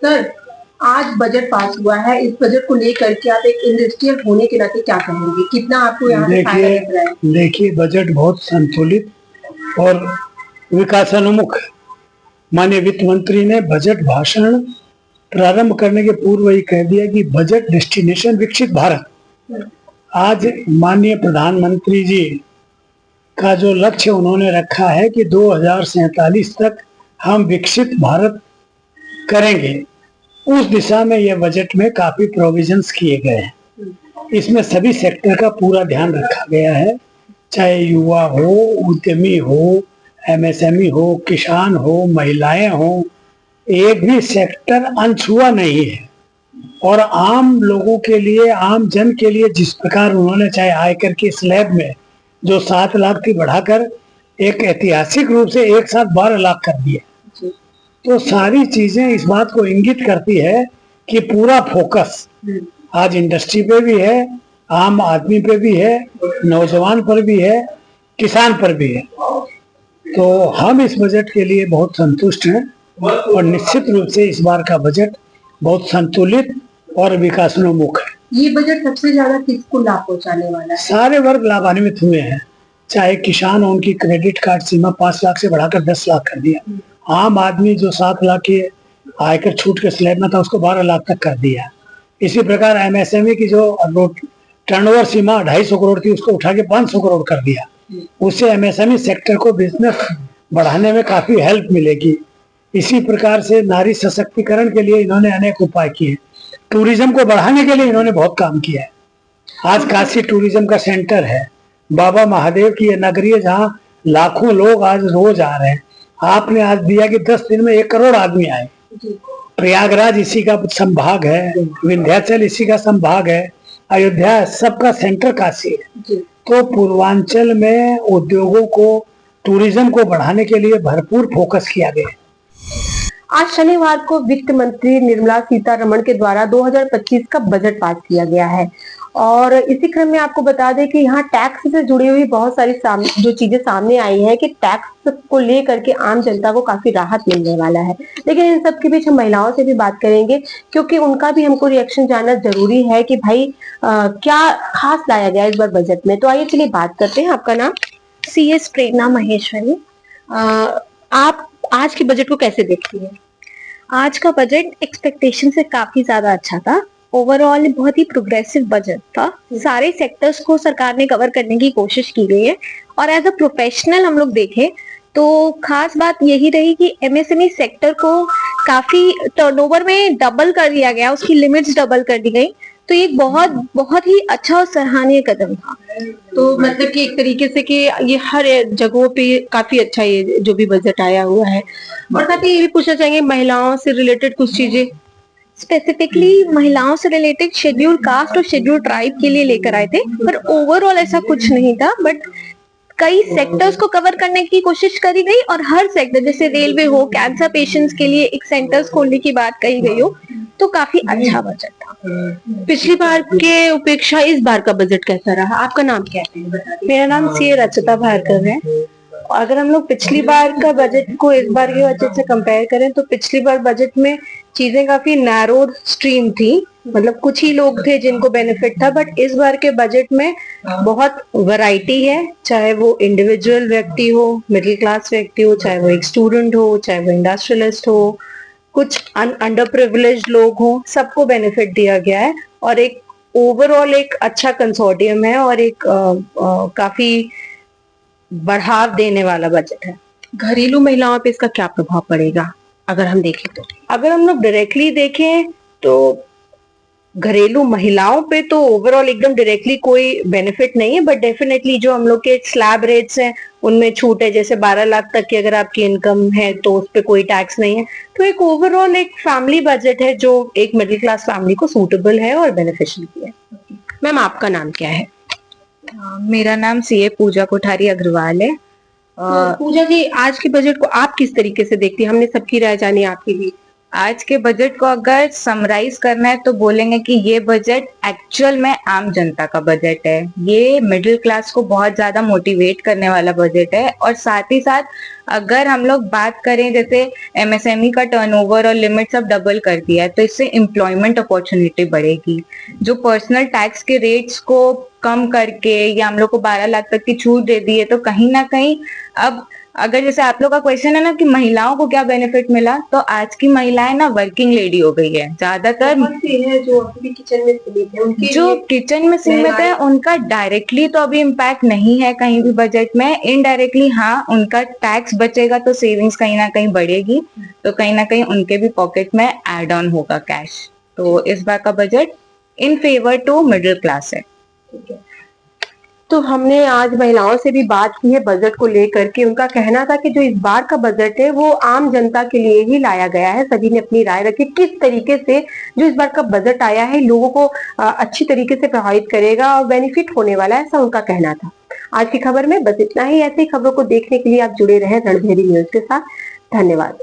Sir, आज budget pass हुआ है, इस बजट को लेकर के आप एक इंडस्ट्रियल होने के नाते क्या कहेंगे? कितना आपको यहाँ से फायदा दिख रहा है? देखिए, बजट बहुत संतुलित और विकासोन्मुख है। माननीय वित्त मंत्री ने बजट भाषण प्रारंभ करने के पूर्व ही कह दिया कि बजट डेस्टिनेशन विकसित भारत। आज माननीय प्रधानमंत्री जी का जो लक्ष्य उन्होंने रखा है कि 2047 तक हम विकसित भारत करेंगे, उस दिशा में यह बजट में काफी प्रोविजंस किए गए हैं। इसमें सभी सेक्टर का पूरा ध्यान रखा गया है, चाहे युवा हो, उद्यमी हो, एमएसएमई हो, किसान हो, महिलाएं हो, एक भी सेक्टर अनछुआ नहीं है। और आम लोगों के लिए, आम जन के लिए जिस प्रकार उन्होंने चाहे आयकर के स्लैब में जो 7 लाख थी बढ़ाकर एक ऐतिहासिक रूप से एक साथ 12 लाख कर दिया, तो सारी चीजें इस बात को इंगित करती है कि पूरा फोकस आज इंडस्ट्री पे भी है, आम आदमी पे भी है, नौजवान पर भी है, किसान पर भी है। तो हम इस बजट के लिए बहुत संतुष्ट हैं और निश्चित रूप से इस बार का बजट बहुत संतुलित और विकासोन्मुख है। ये बजट सबसे ज्यादा किसको लाभ पहुंचाने वाला है? सारे वर्ग लाभान्वित हुए हैं। चाहे किसान हो, उनकी क्रेडिट कार्ड सीमा 5 लाख से बढ़ाकर 10 लाख कर दिया। आम आदमी जो 7 लाख के आयकर छूट के स्लैब में था, उसको 12 लाख तक कर दिया। इसी प्रकार एमएसएमई की जो टर्नओवर सीमा 250 करोड़ थी, उसको उठा के 500 करोड़ कर दिया। उससे एमएसएमई सेक्टर को बिजनेस बढ़ाने में काफी हेल्प मिलेगी। इसी प्रकार से नारी सशक्तिकरण के लिए इन्होंने अनेक उपाय किए। टूरिज्म को बढ़ाने के लिए इन्होंने बहुत काम किया है। आज काशी टूरिज्म का सेंटर है, बाबा महादेव की ये नगरी है, जहाँ लाखों लोग आज रोज आ रहे हैं। आपने आज दिया कि 10 दिन में 1 करोड़ आदमी आए। प्रयागराज इसी का संभाग है, विंध्याचल इसी का संभाग है, अयोध्या सबका सेंटर काशी है। तो पूर्वांचल में उद्योगों को, टूरिज्म को बढ़ाने के लिए भरपूर फोकस किया गया। आज शनिवार को वित्त मंत्री निर्मला सीतारमण के द्वारा 2025 का बजट पास किया गया है और इसी क्रम में आपको बता दें कि यहाँ टैक्स से जुड़ी हुई बहुत सारी जो चीजें सामने आई है कि टैक्स को लेकर के आम जनता को काफी राहत मिलने वाला है। लेकिन इन सब के बीच हम महिलाओं से भी बात करेंगे, क्योंकि उनका भी हमको रिएक्शन जानना जरूरी है कि भाई क्या खास लाया गया इस बार बजट में। तो आइए चलिए बात करते हैं। आपका नाम? CS प्रेरणा महेश्वरी। आप आज के बजट को कैसे देखती हैं? आज का बजट एक्सपेक्टेशन से काफी ज्यादा अच्छा था। ओवरऑल बहुत ही प्रोग्रेसिव बजट था। सारे सेक्टर्स को सरकार ने कवर करने की कोशिश की गई है और एज अ प्रोफेशनल हम लोग देखें तो खास बात यही रही कि एमएसएमई सेक्टर को काफी टर्नओवर में डबल कर दिया गया, उसकी लिमिट्स डबल कर दी गई। तो ये बहुत ही अच्छा और सराहनीय कदम था। तो मतलब कि एक तरीके से कि ये हर जगहों पे काफी अच्छा ये जो भी बजट आया हुआ है। और साथ ही ये भी पूछना चाहेंगे महिलाओं से रिलेटेड कुछ चीजें, स्पेसिफिकली महिलाओं से रिलेटेड शेड्यूल कास्ट और शेड्यूल ट्राइब के लिए लेकर आए थे, पर ओवरऑल ऐसा कुछ नहीं था। बट कई सेक्टर्स को कवर करने की कोशिश करी गई और हर सेक्टर, जैसे रेलवे हो, कैंसर पेशेंट्स के लिए एक सेंटर्स खोलने की बात कही गई हो, तो काफी अच्छा बजट था। पिछली बार के अपेक्षा इस बार का बजट कैसा रहा? आपका नाम क्या है? मेरा नाम CA रचिता भार्गव है। अगर हम लोग पिछली बार का बजट को इस बार के बजट से कंपेयर करें तो पिछली बार बजट में चीजें काफी नैरो स्ट्रीम थी, मतलब कुछ ही लोग थे जिनको बेनिफिट था। बट इस बार के बजट में बहुत वैरायटी है, चाहे वो इंडिविजुअल व्यक्ति हो, मिडिल क्लास व्यक्ति हो, चाहे वो एक स्टूडेंट हो, चाहे वो इंडस्ट्रियलिस्ट हो, कुछ अंडर प्रिविलेज्ड लोग हो, सबको बेनिफिट दिया गया है। और एक ओवरऑल एक अच्छा कंसोर्टियम है और एक काफी बढ़ाव देने वाला बजट है। घरेलू महिलाओं पे इसका क्या प्रभाव पड़ेगा अगर हम देखें तो? अगर हम लोग डायरेक्टली देखें तो घरेलू महिलाओं पे तो ओवरऑल एकदम डायरेक्टली कोई बेनिफिट नहीं है, बट डेफिनेटली जो हम लोग के स्लैब रेट्स हैं उनमें छूट है। जैसे 12 लाख तक की अगर आपकी इनकम है तो उस पर कोई टैक्स नहीं है। तो एक ओवरऑल एक फैमिली बजट है जो एक मिडिल क्लास फैमिली को सूटेबल है और बेनिफिशियल भी है। मैम, आपका नाम क्या है? मेरा नाम CA पूजा कोठारी अग्रवाल है। पूजा जी, आज के बजट को आप किस तरीके से देखती हैं? हमने सबकी राय जानी, आपकी भी। आज के बजट को अगर समराइज करना है तो बोलेंगे कि ये बजट एक्चुअल में आम जनता का बजट है। ये मिडिल क्लास को बहुत ज्यादा मोटिवेट करने वाला बजट है। और साथ ही साथ अगर हम लोग बात करें, जैसे एमएसएमई का टर्नओवर और लिमिट सब डबल कर दिया है, तो इससे एम्प्लॉयमेंट अपॉर्चुनिटी बढ़ेगी। जो पर्सनल टैक्स के रेट्स को कम करके या हम लोग को 12 लाख तक की छूट दे दी है, तो कहीं ना कहीं अब अगर जैसे आप लोग का क्वेश्चन है ना कि महिलाओं को क्या बेनिफिट मिला, तो आज की महिलाएं ना वर्किंग लेडी हो गई है ज्यादातर। है जो अभी किचन में सीमित है, उनकी जो किचन में सीमित है उनका डायरेक्टली तो अभी इम्पैक्ट नहीं है कहीं भी बजट में। इनडायरेक्टली हाँ, उनका टैक्स बचेगा तो सेविंग्स कहीं ना कहीं बढ़ेगी, तो कहीं ना कहीं उनके भी पॉकेट में एड ऑन होगा कैश। तो इस बार का budget in favour to middle class है। तो हमने आज महिलाओं से भी बात की है बजट को लेकर के। उनका कहना था कि जो इस बार का बजट है वो आम जनता के लिए ही लाया गया है। सभी ने अपनी राय रखी किस तरीके से जो इस बार का बजट आया है लोगों को अच्छी तरीके से प्रभावित करेगा और बेनिफिट होने वाला है, ऐसा उनका कहना था। आज की खबर में बस इतना ही। ऐसी खबरों को देखने के लिए आप जुड़े रहें रणधीरी न्यूज के साथ। धन्यवाद।